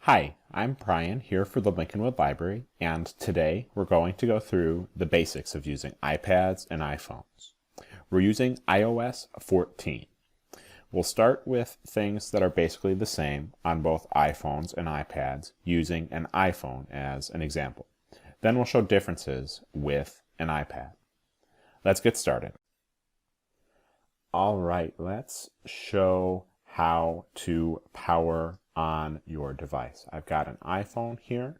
Hi, I'm Brian here for the Lincolnwood Library, and today we're going to go through the basics of using iPads and iPhones. We're using iOS 14. We'll start with things that are basically the same on both iPhones and iPads using an iPhone as an example. Then we'll show differences with an iPad. Let's get started. All right, let's show how to power on your device. I've got an iPhone here,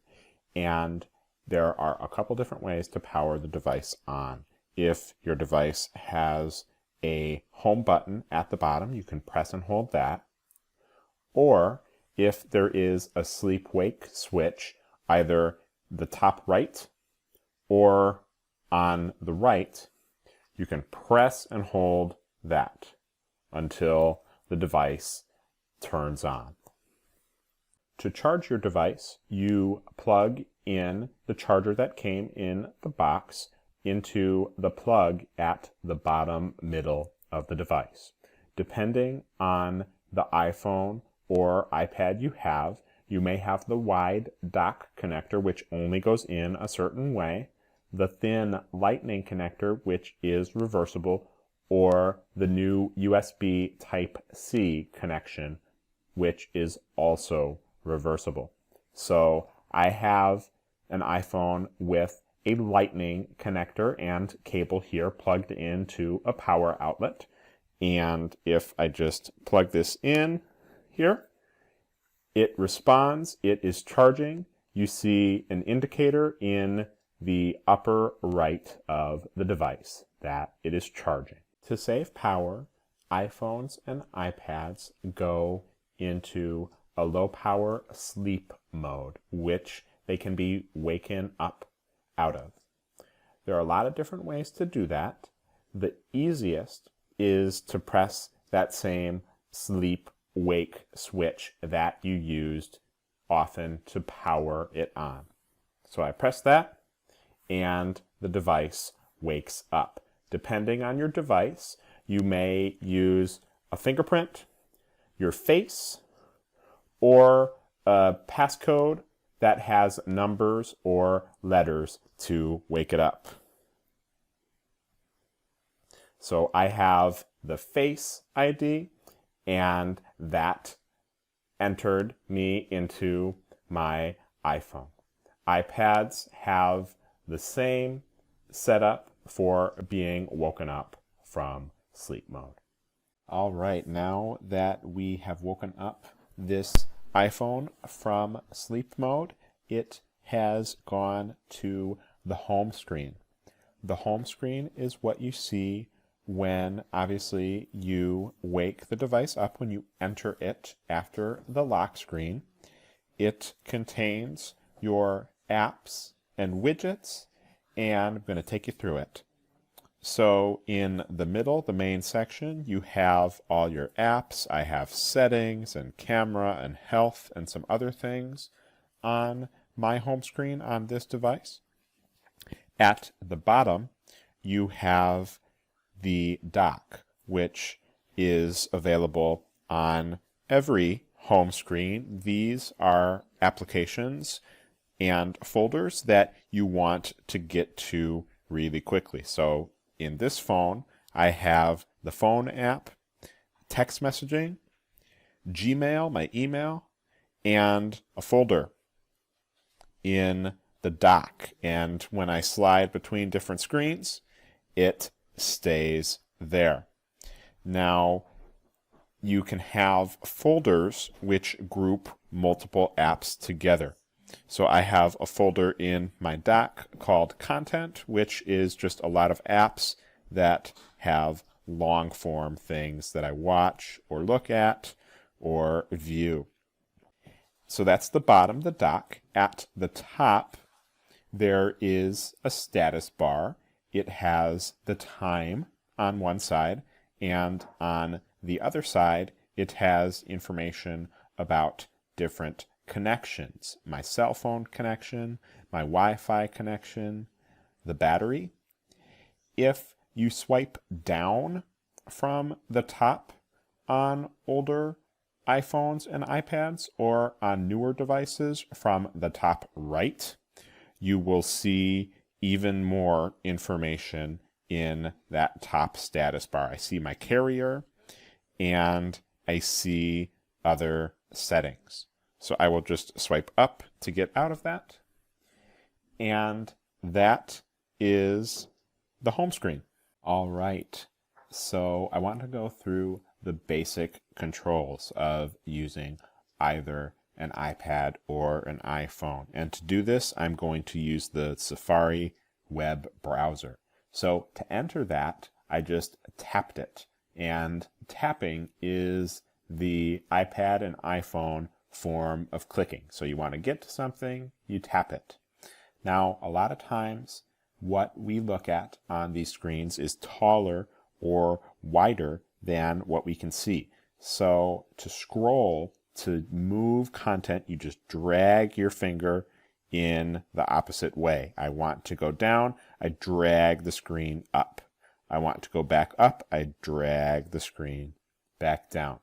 and there are a couple different ways to power the device on. If your device has a home button at the bottom, you can press and hold that. Or if there is a sleep-wake switch, either the top right or on the right, you can press and hold that until the device turns on. To charge your device, you plug in the charger that came in the box into the plug at the bottom middle of the device. Depending on the iPhone or iPad you have, you may have the wide dock connector, which only goes in a certain way, the thin lightning connector, which is reversible, or the new USB Type-C connection, which is also reversible. So I have an iPhone with a lightning connector and cable here plugged into a power outlet. And if I just plug this in here, it responds, it is charging. You see an indicator in the upper right of the device that it is charging. To save power, iPhones and iPads go into a low power sleep mode, which they can be waken up out of. There are a lot of different ways to do that. The easiest is to press that same sleep wake switch that you used often to power it on. So I press that and the device wakes up. Depending on your device, you may use a fingerprint, your face, or a passcode that has numbers or letters to wake it up. So I have the Face ID, and that entered me into my iPhone. iPads have the same setup for being woken up from sleep mode. All right, now that we have woken up this iPhone from sleep mode, it has gone to the home screen. The home screen is what you see when obviously you wake the device up when you enter it after the lock screen. It contains your apps and widgets, and I'm going to take you through it. So in the middle, the main section, you have all your apps. I have settings and camera and health and some other things on my home screen on this device. At the bottom, you have the dock, which is available on every home screen. These are applications and folders that you want to get to really quickly. So in this phone, I have the phone app, text messaging, Gmail, my email, and a folder in the dock. And when I slide between different screens, it stays there. Now, you can have folders which group multiple apps together. So I have a folder in my dock called Content, which is just a lot of apps that have long form things that I watch or look at or view. So that's the bottom, the dock. At the top, there is a status bar. It has the time on one side, and on the other side, it has information about different connections. My cell phone connection, my Wi-Fi connection, the battery. If you swipe down from the top on older iPhones and iPads or on newer devices, from the top right, you will see even more information in that top status bar. I see my carrier and I see other settings. So I will just swipe up to get out of that. And that is the home screen. All right. So I want to go through the basic controls of using either an iPad or an iPhone. And to do this, I'm going to use the Safari web browser. So to enter that, I just tapped it. And tapping is the iPad and iPhone form of clicking. So you want to get to something, you tap it. Now, a lot of times, what we look at on these screens is taller or wider than what we can see. So to scroll, to move content, you just drag your finger in the opposite way. I want to go down, I drag the screen up. I want to go back up, I drag the screen back down.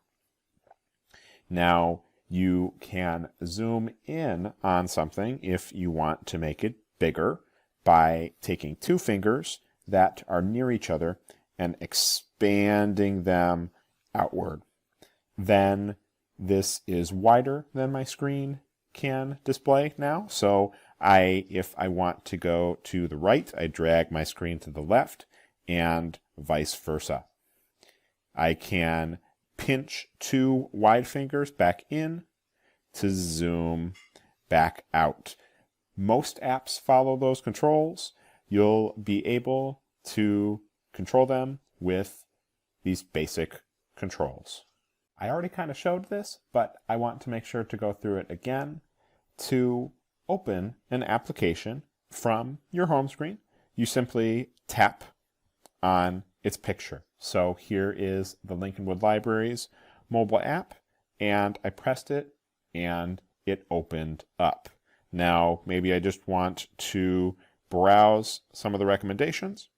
Now, you can zoom in on something if you want to make it bigger by taking two fingers that are near each other and expanding them outward. Then this is wider than my screen can display now. So if I want to go to the right, I drag my screen to the left and vice versa. I can pinch two wide fingers back in to zoom back out. Most apps follow those controls. You'll be able to control them with these basic controls. I already kind of showed this, but I want to make sure to go through it again. To open an application from your home screen, you simply tap on its picture. So here is the Lincolnwood Libraries mobile app, and I pressed it and it opened up. Now, maybe I just want to browse some of the recommendations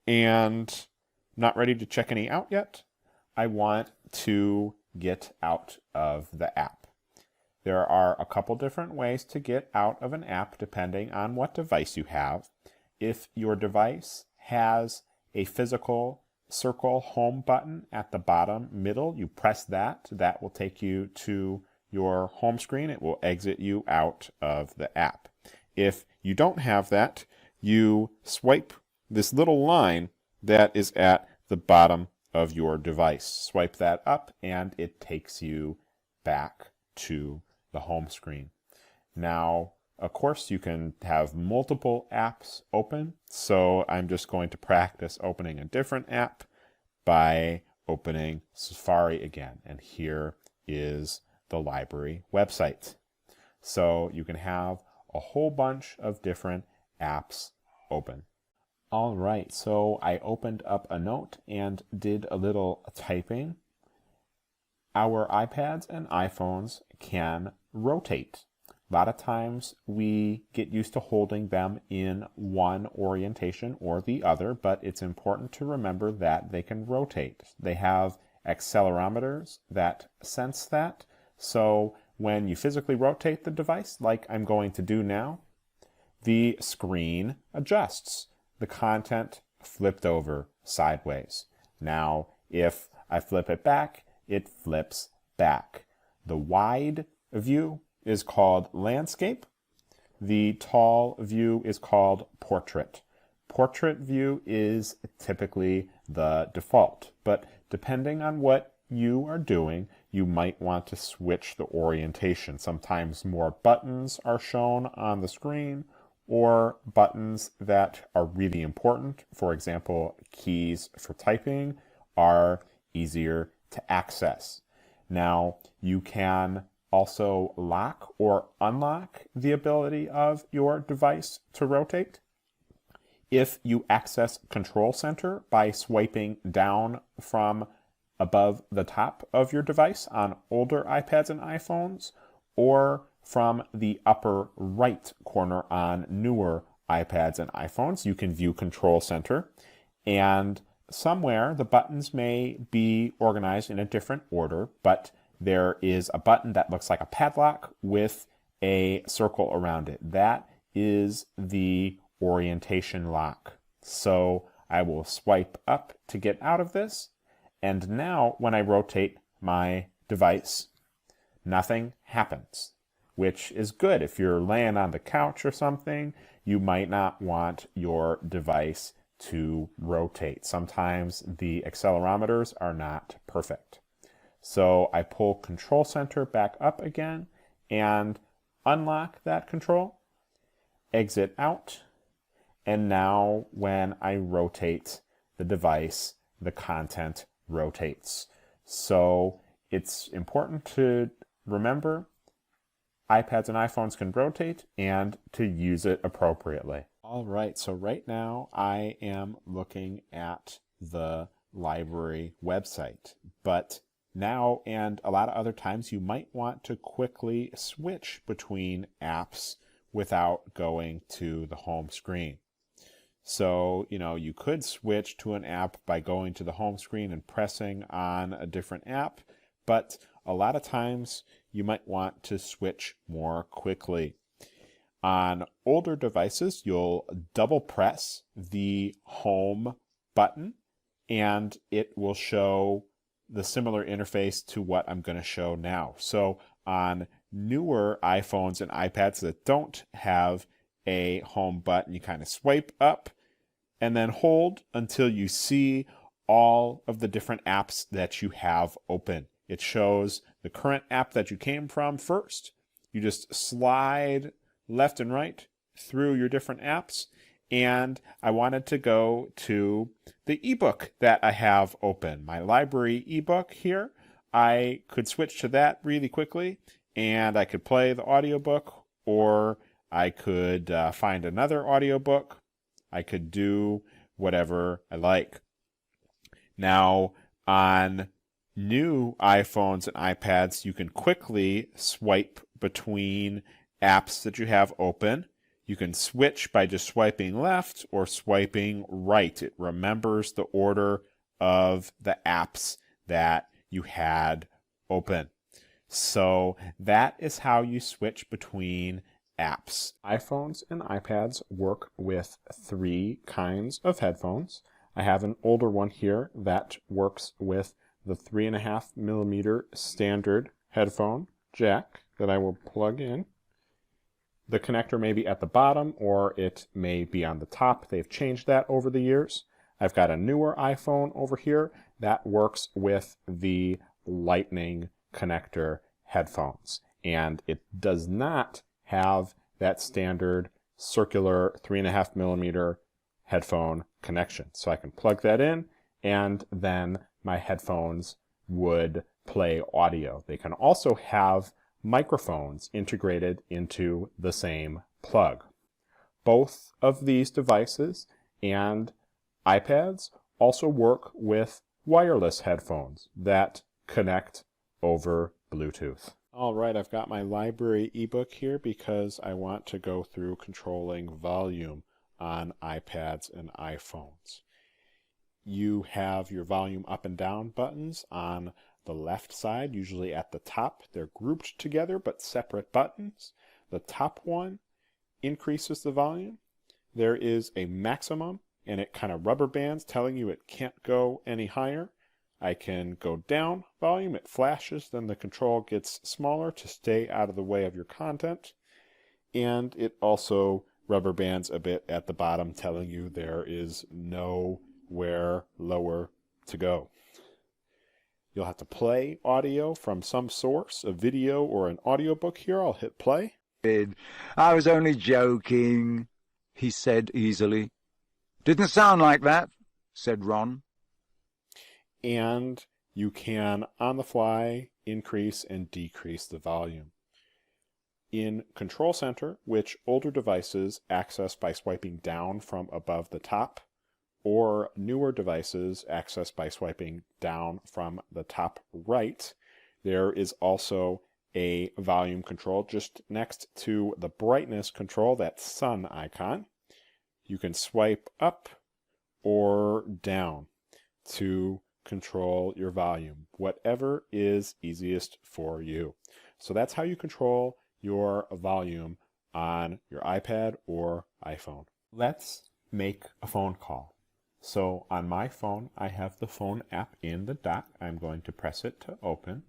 and not ready to check any out yet. I want to get out of the app. There are a couple different ways to get out of an app depending on what device you have. If your device has a physical circle home button at the bottom middle, you press that. That will take you to your home screen. It will exit you out of the app. If you don't have that, you swipe this little line that is at the bottom of your device. Swipe that up and it takes you back to the home screen. Now, of course, you can have multiple apps open, so I'm just going to practice opening a different app by opening Safari again. And here is the library website. So you can have a whole bunch of different apps open. All right, so I opened up a note and did a little typing. Our iPads and iPhones can rotate. A lot of times we get used to holding them in one orientation or the other, but it's important to remember that they can rotate. They have accelerometers that sense that. So when you physically rotate the device, like I'm going to do now, the screen adjusts. The content flipped over sideways. Now, if I flip it back, it flips back. The wide view is called landscape. The tall view is called portrait. Portrait view is typically the default, but depending on what you are doing, you might want to switch the orientation. Sometimes more buttons are shown on the screen, or buttons that are really important, for example, keys for typing, are easier to access. Now, you can also lock or unlock the ability of your device to rotate. If you access Control Center by swiping down from above the top of your device on older iPads and iPhones, or from the upper right corner on newer iPads and iPhones, you can view Control Center. And somewhere the buttons may be organized in a different order, but there is a button that looks like a padlock with a circle around it. That is the orientation lock. So I will swipe up to get out of this. And now when I rotate my device, nothing happens, which is good. If you're laying on the couch or something, you might not want your device to rotate. Sometimes the accelerometers are not perfect. So I pull Control Center back up again and unlock that control, exit out, and now when I rotate the device, the content rotates. So it's important to remember iPads and iPhones can rotate and to use it appropriately. All right, so right now I am looking at the library website, but now and a lot of other times you might want to quickly switch between apps without going to the home screen. So, you could switch to an app by going to the home screen and pressing on a different app, but a lot of times you might want to switch more quickly. On older devices, you'll double press the home button and it will show the similar interface to what I'm going to show now. So on newer iPhones and iPads that don't have a home button, you kind of swipe up and then hold until you see all of the different apps that you have open. It shows the current app that you came from first. You just slide left and right through your different apps. And I wanted to go to the ebook that I have open, my library ebook here. I could switch to that really quickly and I could play the audiobook, or I could find another audiobook. I could do whatever I like. Now, on new iPhones and iPads, you can quickly swipe between apps that you have open. You can switch by just swiping left or swiping right. It remembers the order of the apps that you had open. So that is how you switch between apps. iPhones and iPads work with 3 kinds of headphones. I have an older one here that works with the 3.5mm standard headphone jack that I will plug in. The connector may be at the bottom or it may be on the top. They've changed that over the years. I've got a newer iPhone over here that works with the Lightning connector headphones, and it does not have that standard circular 3.5mm headphone connection. So I can plug that in and then my headphones would play audio. They can also have microphones integrated into the same plug. Both of these devices and iPads also work with wireless headphones that connect over Bluetooth. All right, I've got my library ebook here because I want to go through controlling volume on iPads and iPhones. You have your volume up and down buttons on the left side, usually at the top. They're grouped together but separate buttons. The top one increases the volume. There is a maximum and it kind of rubber bands telling you it can't go any higher. I can go down volume, it flashes, then the control gets smaller to stay out of the way of your content. And it also rubber bands a bit at the bottom telling you there is nowhere lower to go. You'll have to play audio from some source, a video or an audiobook here. I'll hit play. I was only joking, he said easily. Didn't sound like that, said Ron. And you can, on the fly, increase and decrease the volume. In Control Center, which older devices access by swiping down from above the top, or newer devices access by swiping down from the top right, there is also a volume control just next to the brightness control, that sun icon. You can swipe up or down. to control your volume, whatever is easiest for you. So that's how you control your volume on your iPad or iPhone. Let's make a phone call. So on my phone, I have the phone app in the dock. I'm going to press it to open.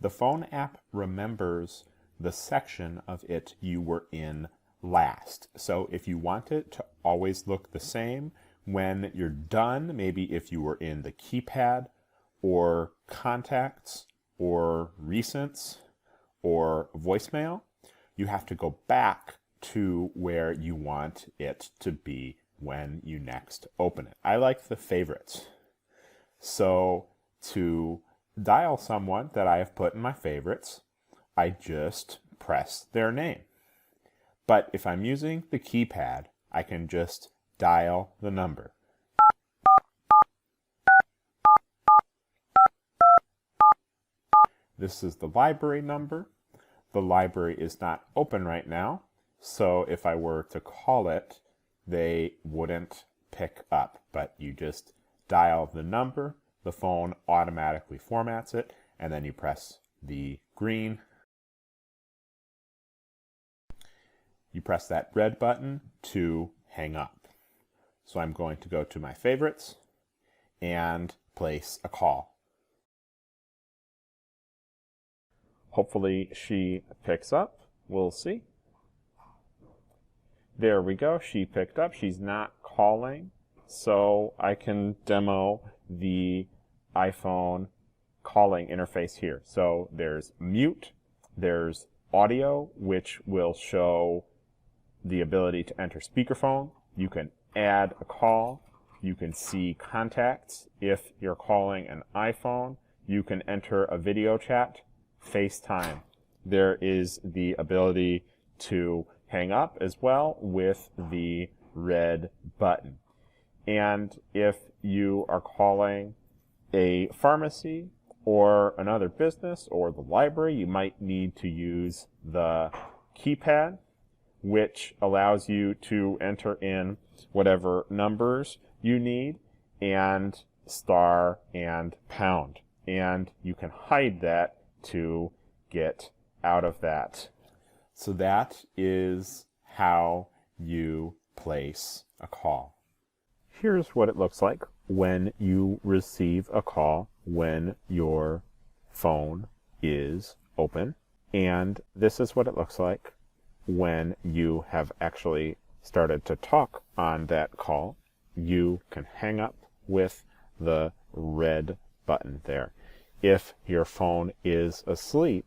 The phone app remembers the section of it you were in last. So if you want it to always look the same, when you're done, maybe if you were in the keypad or contacts or recents or voicemail, you have to go back to where you want it to be when you next open it. I like the favorites. So to dial someone that I have put in my favorites, I just press their name. But if I'm using the keypad, I can just dial the number. This is the library number. The library is not open right now, so if I were to call it, they wouldn't pick up. But you just dial the number, the phone automatically formats it, and then you press the green. You press that red button to hang up. So I'm going to go to my favorites and place a call. Hopefully she picks up. We'll see. There we go. She picked up. She's not calling. So I can demo the iPhone calling interface here. So there's mute, there's audio, which will show the ability to enter speakerphone. You can add a call. You can see contacts if you're calling an iPhone. You can enter a video chat, FaceTime. There is the ability to hang up as well with the red button. And if you are calling a pharmacy or another business or the library, you might need to use the keypad, which allows you to enter in whatever numbers you need and star and pound. And you can hide that to get out of that. So that is how you place a call. Here's what it looks like when you receive a call when your phone is open. And this is what it looks like when you have actually started to talk on that call. You can hang up with the red button there. If your phone is asleep,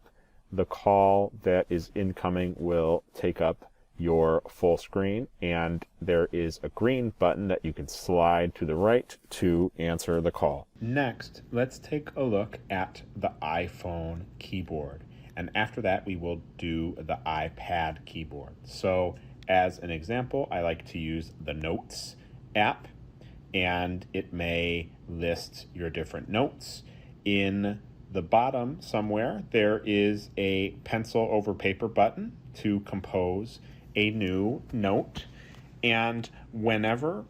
the call that is incoming will take up your full screen, and there is a green button that you can slide to the right to answer the call. Next, let's take a look at the iPhone keyboard. And after that, we will do the iPad keyboard. So as an example, I like to use the Notes app, and it may list your different notes. In the bottom somewhere, there is a pencil over paper button to compose a new note. And whenever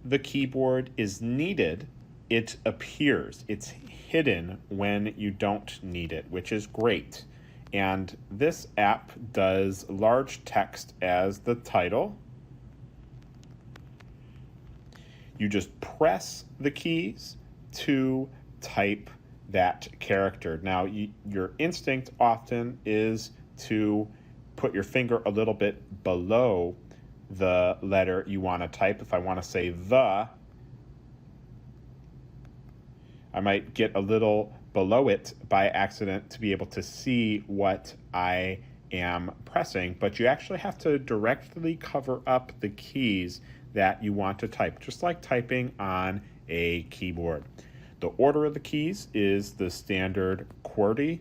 the keyboard is needed, it appears. It's hidden when you don't need it, which is great. And this app does large text as the title. You just press the keys to type that character. Now, your instinct often is to put your finger a little bit below the letter you want to type. If I want to say the, I might get a little below it by accident to be able to see what I am pressing, but you actually have to directly cover up the keys that you want to type, just like typing on a keyboard. The order of the keys is the standard QWERTY,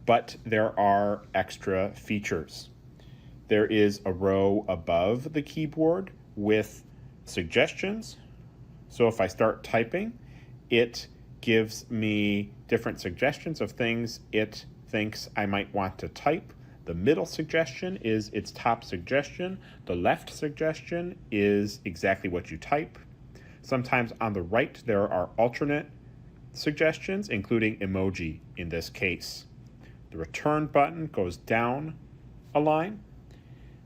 but there are extra features. There is a row above the keyboard with suggestions. So if I start typing, it gives me different suggestions of things it thinks I might want to type. The middle suggestion is its top suggestion. The left suggestion is exactly what you type. Sometimes on the right there are alternate suggestions, including emoji in this case. The return button goes down a line.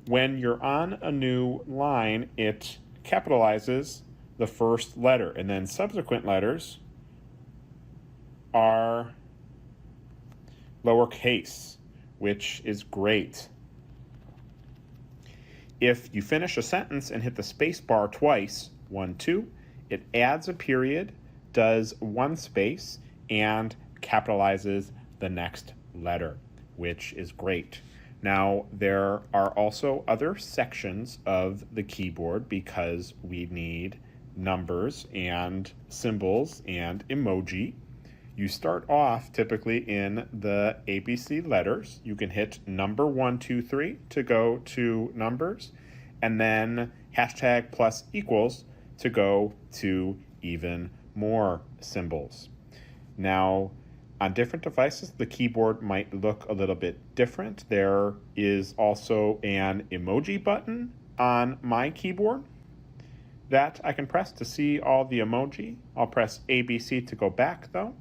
When you're on a new line, it capitalizes the first letter, and then subsequent letters are lowercase, which is great. If you finish a sentence and hit the space bar twice, 1, 2, it adds a period, does one space, and capitalizes the next letter, which is great. Now, there are also other sections of the keyboard because we need numbers and symbols and emoji. You start off typically in the ABC letters. You can hit number 1, 2, 3 to go to numbers, and then hashtag plus equals to go to even more symbols. Now, on different devices, the keyboard might look a little bit different. There is also an emoji button on my keyboard that I can press to see all the emoji. I'll press ABC to go back, though.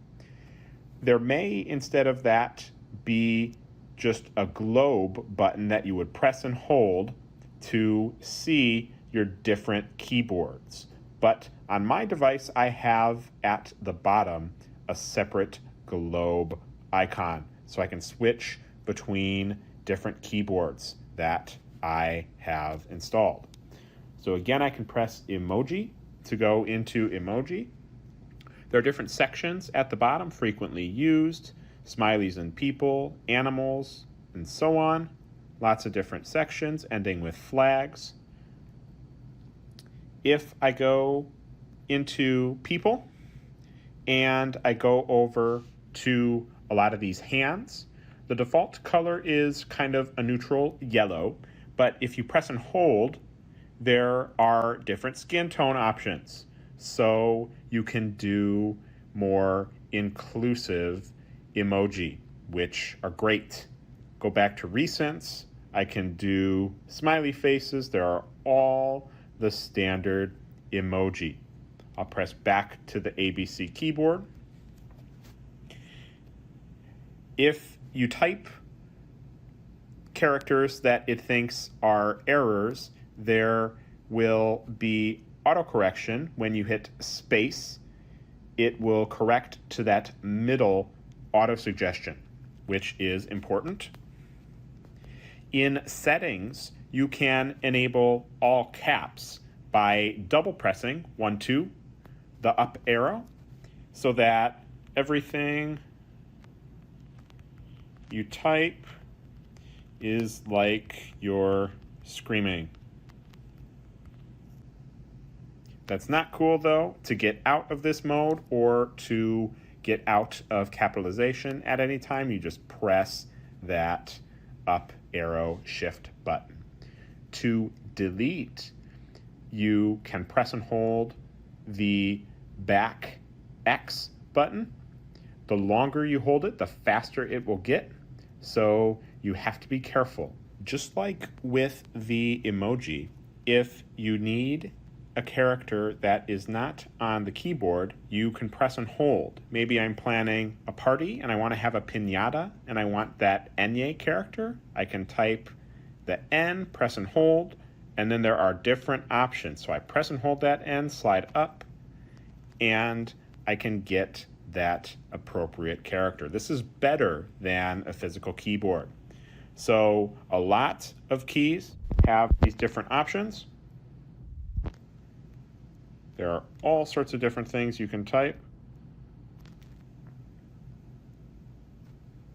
There may, instead of that, be just a globe button that you would press and hold to see your different keyboards. But on my device, I have at the bottom a separate globe icon, so I can switch between different keyboards that I have installed. So again, I can press emoji to go into emoji. There are different sections at the bottom, frequently used, smileys and people, animals, and so on. Lots of different sections ending with flags. If I go into people and I go over to a lot of these hands, the default color is kind of a neutral yellow, but if you press and hold, there are different skin tone options. So you can do more inclusive emoji, which are great. Go back to recents. I can do smiley faces. There are all the standard emoji. I'll press back to the ABC keyboard. If you type characters that it thinks are errors, there will be autocorrection. When you hit space, it will correct to that middle auto-suggestion, which is important. In settings, you can enable all caps by double pressing 1, 2, the up arrow, so that everything you type is like you're screaming. That's not cool, though. To get out of this mode or to get out of capitalization at any time, you just press that up arrow shift button. To delete, you can press and hold the back X button. The longer you hold it, the faster it will get. So you have to be careful. Just like with the emoji, if you need a character that is not on the keyboard, you can press and hold. Maybe I'm planning a party and I want to have a piñata and I want that Enye character. I can type the N, press and hold, and then there are different options. So I press and hold that N, slide up, and I can get that appropriate character. This is better than a physical keyboard. So a lot of keys have these different options. There are all sorts of different things you can type.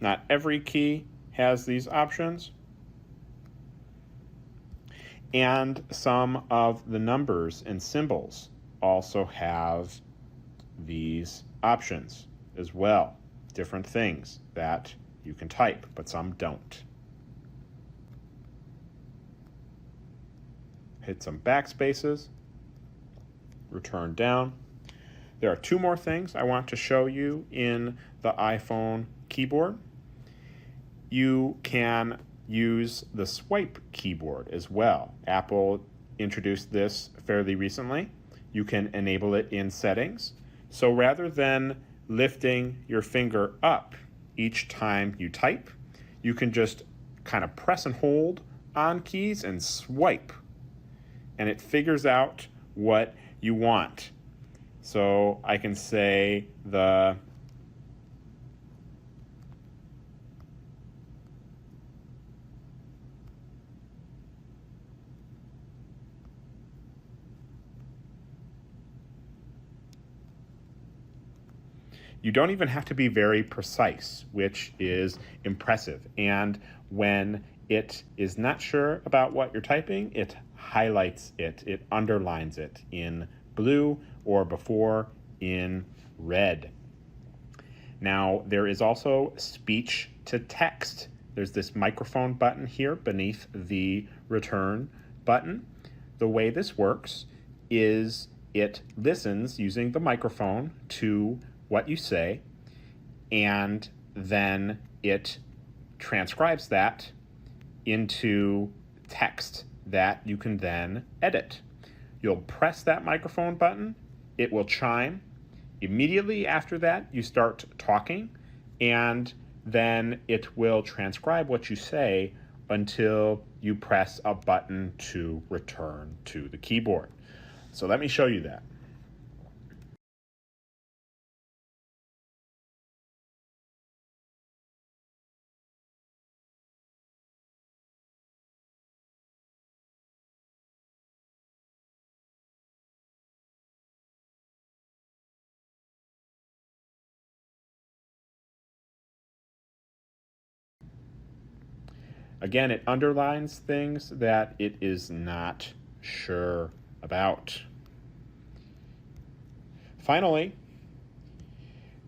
Not every key has these options. And some of the numbers and symbols also have these options as well. Different things that you can type, but some don't. Hit some backspaces. Return down. There are two more things I want to show you in the iPhone keyboard. You can use the swipe keyboard as well. Apple introduced this fairly recently. you can enable it in settings. So rather than lifting your finger up each time you type, you can just kind of press and hold on keys and swipe, and it figures out what you want. So I can say you don't even have to be very precise, which is impressive. And when it is not sure about what you're typing, it highlights it, it underlines it in blue, or before in red. Now, there is also speech to text. There's this microphone button here beneath the return button. The way this works is it listens using the microphone to what you say, and then it transcribes that into text that you can then edit. You'll press that microphone button, it will chime. Immediately after that, you start talking, and then it will transcribe what you say until you press a button to return to the keyboard. So let me show you that. Again, it underlines things that it is not sure about. Finally,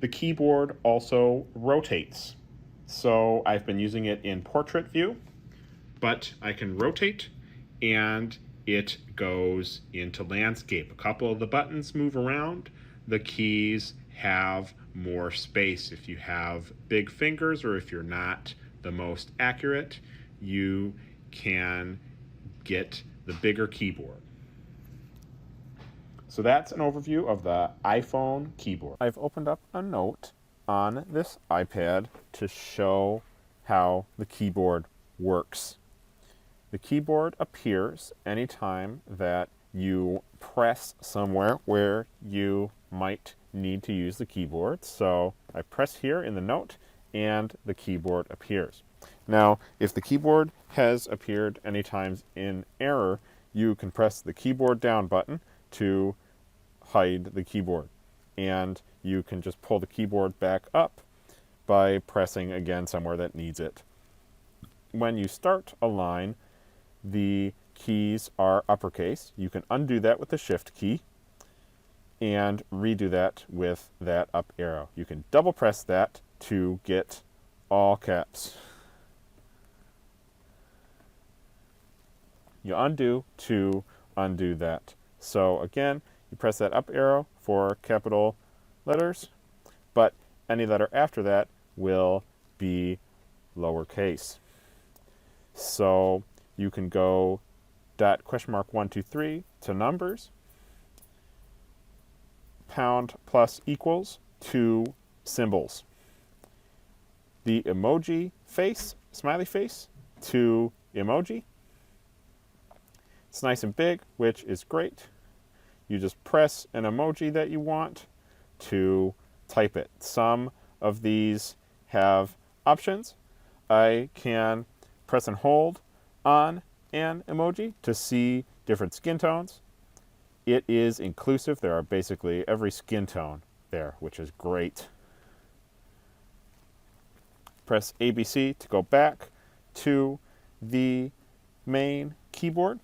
the keyboard also rotates. So I've been using it in portrait view, but I can rotate and it goes into landscape. A couple of the buttons move around. The keys have more space. If you have big fingers, or if you're not the most accurate, you can get the bigger keyboard. So that's an overview of the iPhone keyboard. I've opened up a note on this iPad to show how the keyboard works. The keyboard appears anytime that you press somewhere where you might need to use the keyboard. So I press here in the note and the keyboard appears. Now, if the keyboard has appeared any times in error, you can press the keyboard down button to hide the keyboard. And you can just pull the keyboard back up by pressing again somewhere that needs it. When you start a line, the keys are uppercase. You can undo that with the shift key and redo that with that up arrow. You can double press that to get all caps. You undo to undo that. So again, you press that up arrow for capital letters, but any letter after that will be lowercase. So you can go dot question mark 1 2 3 to numbers, pound plus equals to symbols. The emoji face, smiley face, to emoji. It's nice and big, which is great. You just press an emoji that you want to type it. Some of these have options. I can press and hold on an emoji to see different skin tones. It is inclusive. There are basically every skin tone there, which is great. Press ABC to go back to the main keyboard.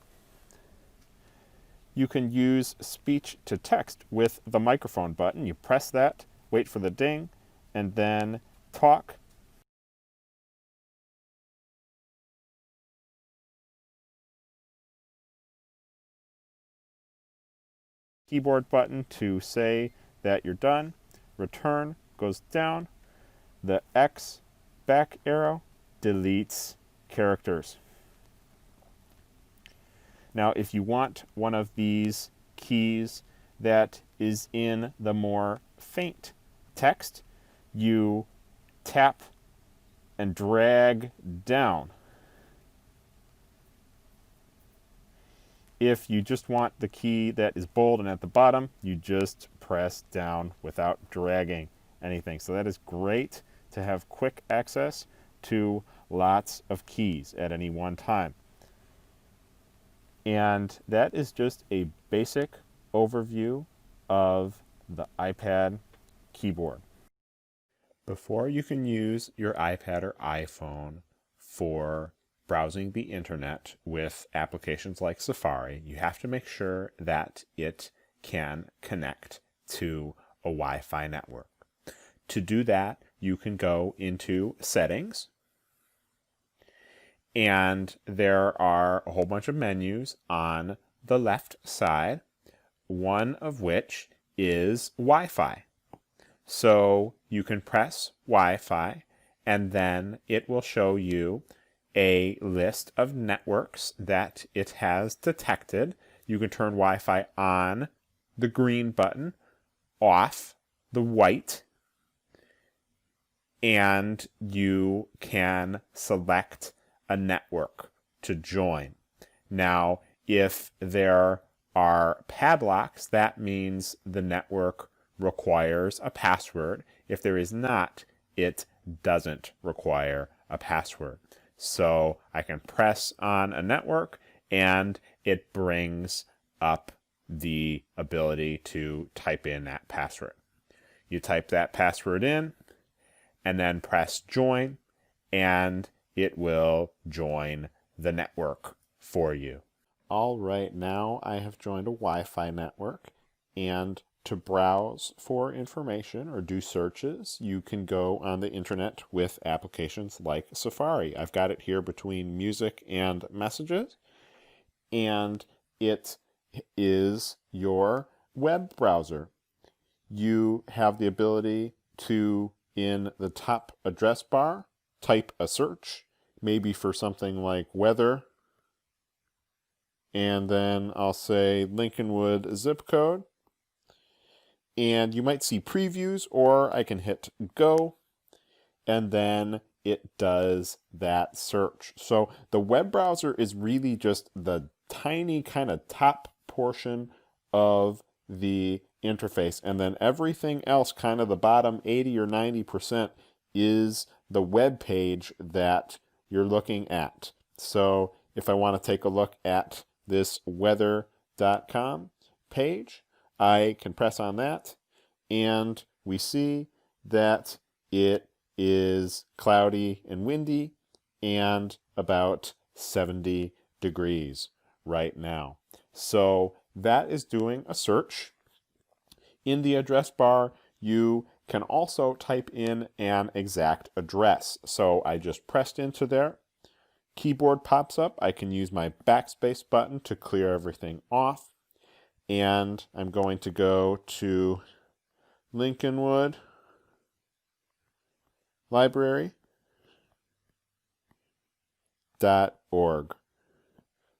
You can use speech to text with the microphone button. You press that, wait for the ding, and then talk. Keyboard button to say that you're done. Return goes down. The X back arrow deletes characters. Now, if you want one of these keys that is in the more faint text, you tap and drag down. If you just want the key that is bold and at the bottom, you just press down without dragging anything. So that is great to have quick access to lots of keys at any one time. And that is just a basic overview of the iPad keyboard. Before you can use your iPad or iPhone for browsing the internet with applications like Safari, you have to make sure that it can connect to a Wi-Fi network. To do that, you can go into Settings, and there are a whole bunch of menus on the left side, one of which is Wi-Fi. So you can press Wi-Fi, and then it will show you a list of networks that it has detected. You can turn Wi-Fi on, the green button, off, the white, and you can select a network to join. Now, if there are padlocks, that means the network requires a password. If there is not, it doesn't require a password. So I can press on a network and it brings up the ability to type in that password. You type that password in and then press join, and it will join the network for you. All right, now I have joined a Wi-Fi network, and to browse for information or do searches, you can go on the internet with applications like Safari. I've got it here between music and messages, and it is your web browser. You have the ability to, in the top address bar, type a search, maybe for something like weather, and then I'll say Lincolnwood zip code. And you might see previews, or I can hit go, and then it does that search. So the web browser is really just the tiny kind of top portion of the interface, and then everything else, kind of the bottom 80 or 90%, is the web page that you're looking at. So if I want to take a look at this weather.com page, I can press on that, and we see that it is cloudy and windy and about 70 degrees right now. So that is doing a search. In the address bar, you can also type in an exact address. So I just pressed into there. Keyboard pops up. I can use my backspace button to clear everything off. And I'm going to go to Lincolnwood Library.org.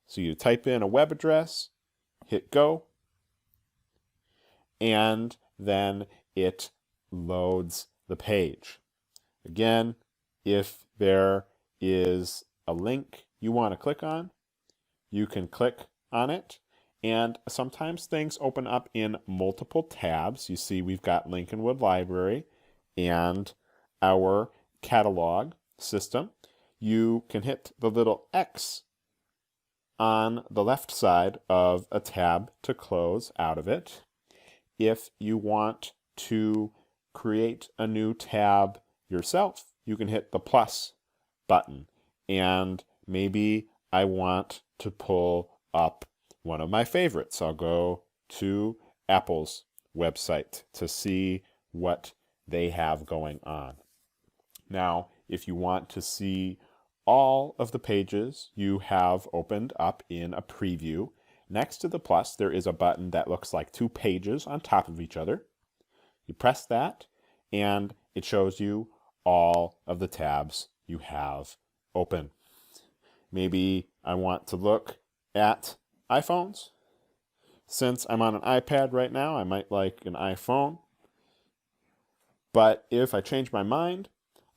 So you type in a web address, hit go, and then it loads the page. Again, if there is a link you want to click on, you can click on it. And sometimes things open up in multiple tabs. You see we've got Lincolnwood Library and our catalog system. You can hit the little X on the left side of a tab to close out of it. If you want to create a new tab yourself, you can hit the plus button. And maybe I want to pull up one of my favorites. I'll go to Apple's website to see what they have going on. Now, if you want to see all of the pages you have opened up in a preview, next to the plus, there is a button that looks like two pages on top of each other. You press that, and it shows you all of the tabs you have open. Maybe I want to look at iPhones. Since I'm on an iPad right now, I might like an iPhone. But if I change my mind,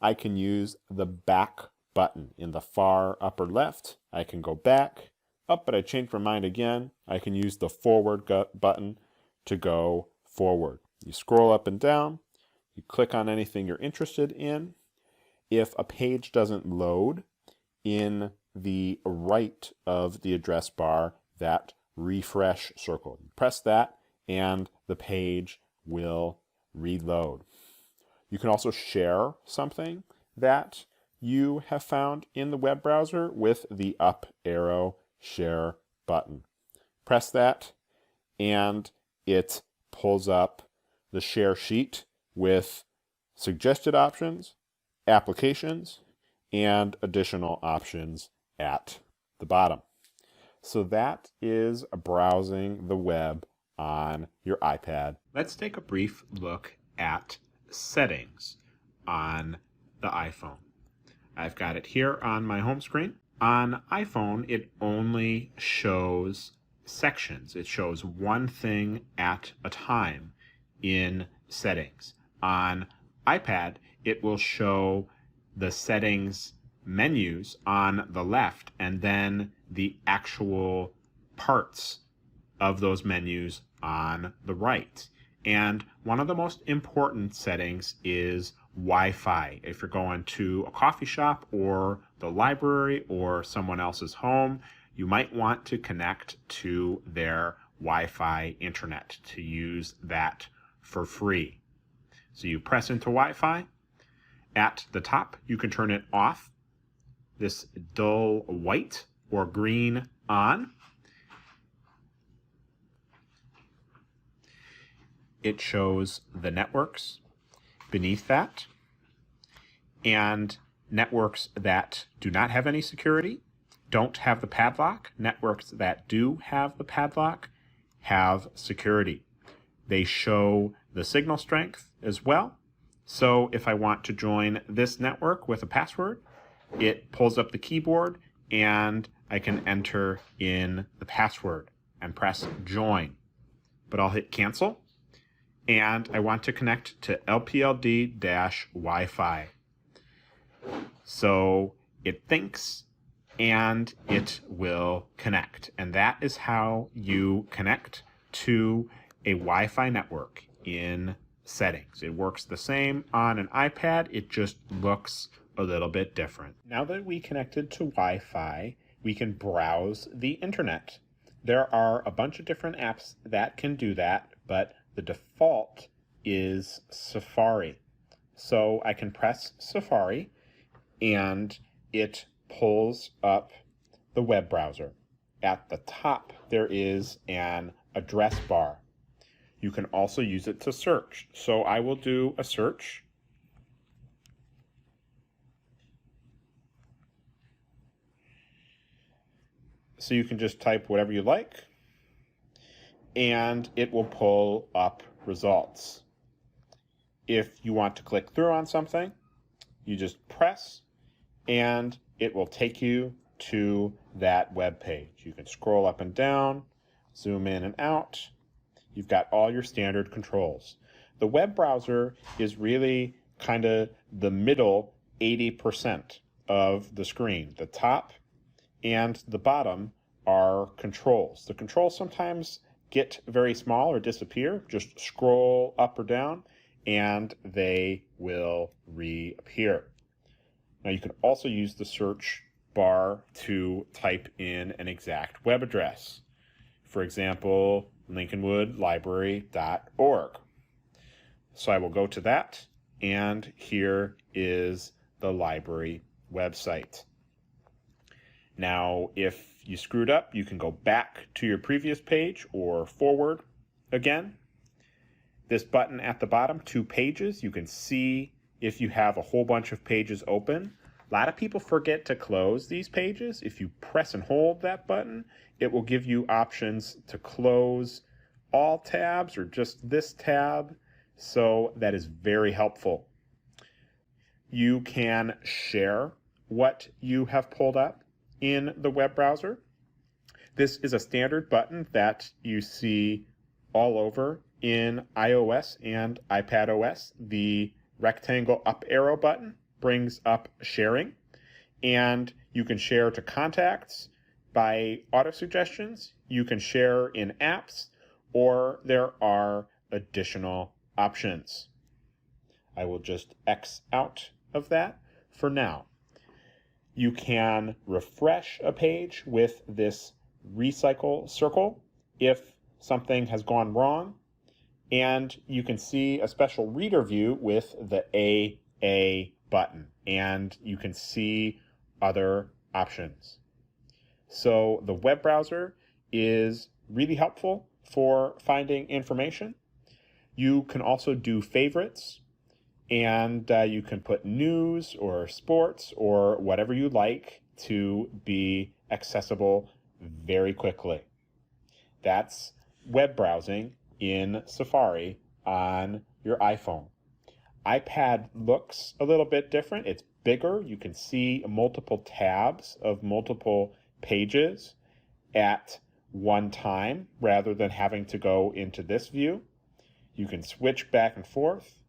I can use the back button in the far upper left. I can go back, up, but I changed my mind again. I can use the forward button to go forward. You scroll up and down, you click on anything you're interested in. If a page doesn't load in the right of the address bar, that refresh circle, you press that and the page will reload. You can also share something that you have found in the web browser with the up arrow share button. Press that and it pulls up the share sheet with suggested options, applications, and additional options at the bottom. So that is browsing the web on your iPad. Let's take a brief look at settings on the iPhone. I've got it here on my home screen. On iPhone, it only shows sections. It shows one thing at a time in settings. On iPad, it will show the settings menus on the left and then the actual parts of those menus on the right. And one of the most important settings is Wi-Fi. If you're going to a coffee shop or the library or someone else's home, you might want to connect to their Wi-Fi internet to use that for free. So you press into Wi-Fi. At the top, you can turn it off, this dull white or green on. It shows the networks beneath that, and networks that do not have any security don't have the padlock. Networks that do have the padlock have security. They show the signal strength as well. So if I want to join this network with a password, it pulls up the keyboard and I can enter in the password and press join. But I'll hit cancel. And I want to connect to LPLD-Wi-Fi. So it thinks and it will connect. And that is how you connect to a Wi-Fi network in settings. It works the same on an iPad, it just looks a little bit different. Now that we connected to Wi-Fi, we can browse the internet. There are a bunch of different apps that can do that, but the default is Safari. So I can press Safari and it pulls up the web browser. At the top, there is an address bar. You can also use it to search. So I will do a search. So you can just type whatever you like, and it will pull up results. If you want to click through on something, you just press, and it will take you to that web page. You can scroll up and down, zoom in and out. You've got all your standard controls. The web browser is really kind of the middle 80% of the screen. The top and the bottom are controls. The controls sometimes get very small or disappear. Just scroll up or down and they will reappear. Now you can also use the search bar to type in an exact web address. For example, lincolnwoodlibrary.org. So I will go to that, and here is the library website. Now, if you screwed up, you can go back to your previous page or forward again. This button at the bottom, 2 pages, you can see if you have a whole bunch of pages open. A lot of people forget to close these pages. If you press and hold that button, it will give you options to close all tabs or just this tab. So that is very helpful. You can share what you have pulled up in the web browser. This is a standard button that you see all over in iOS and iPadOS. The rectangle up arrow button brings up sharing, and you can share to contacts by auto suggestions. You can share in apps, or there are additional options. I will just X out of that for now. You can refresh a page with this recycle circle if something has gone wrong, and you can see a special reader view with the AA button, and you can see other options. So the web browser is really helpful for finding information. You can also do favorites, and you can put news or sports or whatever you like to be accessible very quickly. That's web browsing in Safari on your iPhone. iPad looks a little bit different. It's bigger. You can see multiple tabs of multiple pages at one time rather than having to go into this view. You can switch back and forth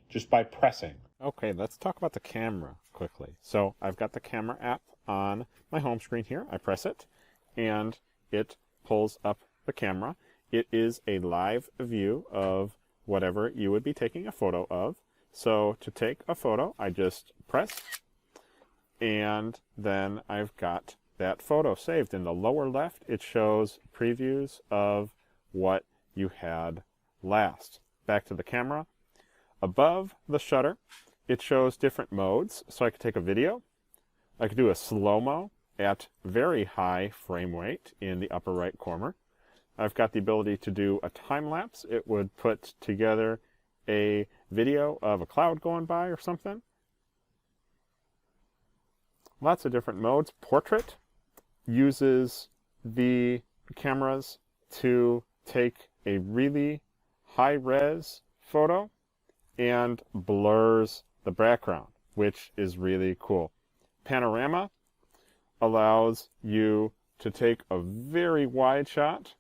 just by pressing. Okay, let's talk about the camera quickly. So I've got the camera app on my home screen here. I press it and it pulls up the camera. It is a live view of whatever you would be taking a photo of. So to take a photo, I just press, and then I've got that photo saved. In the lower left, it shows previews of what you had last. Back to the camera. Above the shutter, it shows different modes. So I could take a video. I could do a slow-mo at very high frame rate in the upper right corner. I've got the ability to do a time lapse. It would put together a video of a cloud going by or something. Lots of different modes. Portrait uses the cameras to take a really high-res photo and blurs the background, which is really cool. Panorama allows you to take a very wide shot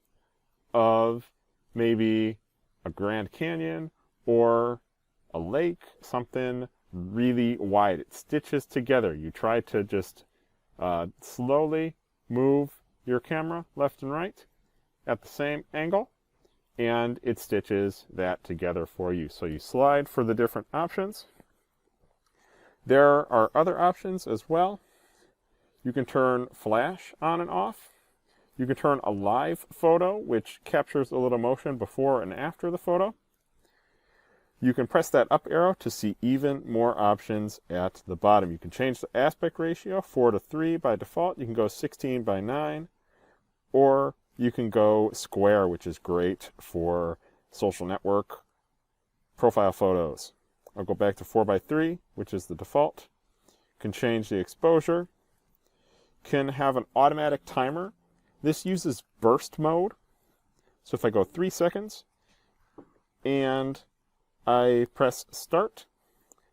of maybe a Grand Canyon or a lake, something really wide. It stitches together. You try to just slowly move your camera left and right at the same angle, and it stitches that together for you. So you slide for the different options. There are other options as well. You can turn flash on and off. You can turn a live photo, which captures a little motion before and after the photo. You can press that up arrow to see even more options at the bottom. You can change the aspect ratio, 4:3 by default. You can go 16:9, or you can go square, which is great for social network profile photos. I'll go back to 4:3, which is the default. Can change the exposure. Can have an automatic timer. This uses burst mode. So if I go 3 seconds and I press start,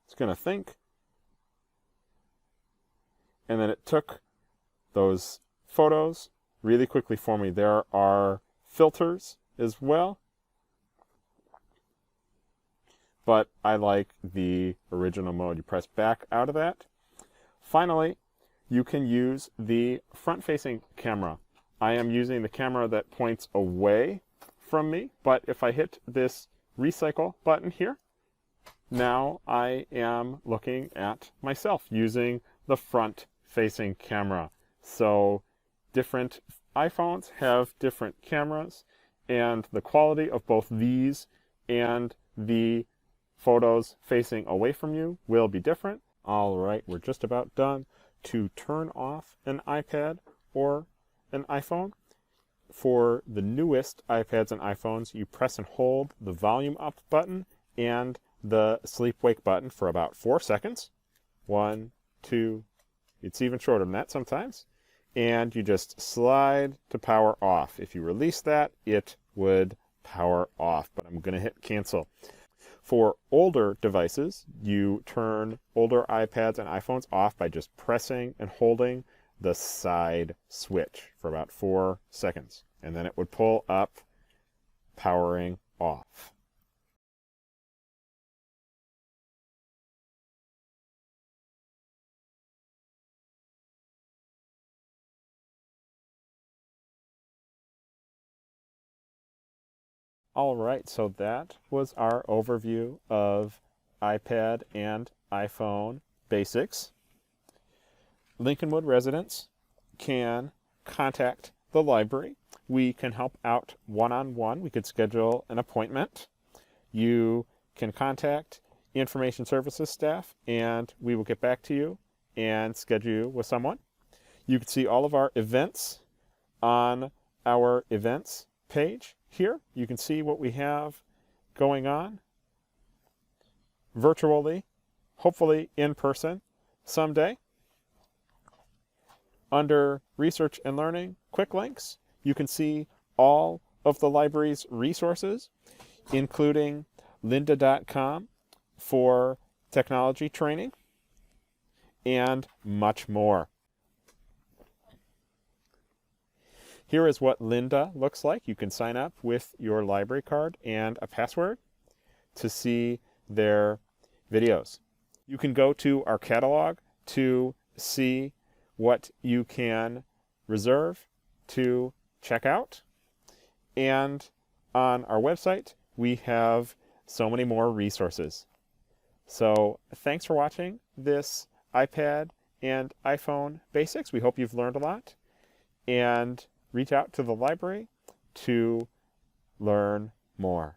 it's going to think. And then it took those photos really quickly for me. There are filters as well, but I like the original mode. You press back out of that. Finally, you can use the front-facing camera. I am using the camera that points away from me, but if I hit this recycle button here, now I am looking at myself using the front-facing camera. So different iPhones have different cameras, and the quality of both these and the photos facing away from you will be different. All right, we're just about done. To turn off an iPad or an iPhone, for the newest iPads and iPhones, you press and hold the volume up button and the sleep wake button for about 4 seconds. 1, 2, it's even shorter than that sometimes. And you just slide to power off. If you release that, it would power off, but I'm going to hit cancel. For older devices, you turn older iPads and iPhones off by just pressing and holding the side switch for about 4 seconds, and then it would pull up powering off. All right, so that was our overview of iPad and iPhone basics. Lincolnwood residents can contact the library. We can help out one-on-one. We could schedule an appointment. You can contact information services staff, and we will get back to you and schedule you with someone. You can see all of our events on our events page here. You can see what we have going on virtually, hopefully in person someday. Under Research and Learning Quick Links, you can see all of the library's resources, including lynda.com for technology training and much more. Here is what Lynda looks like. You can sign up with your library card and a password to see their videos. You can go to our catalog to see what you can reserve to check out. And on our website, we have so many more resources. So thanks for watching this iPad and iPhone basics. We hope you've learned a lot. And reach out to the library to learn more.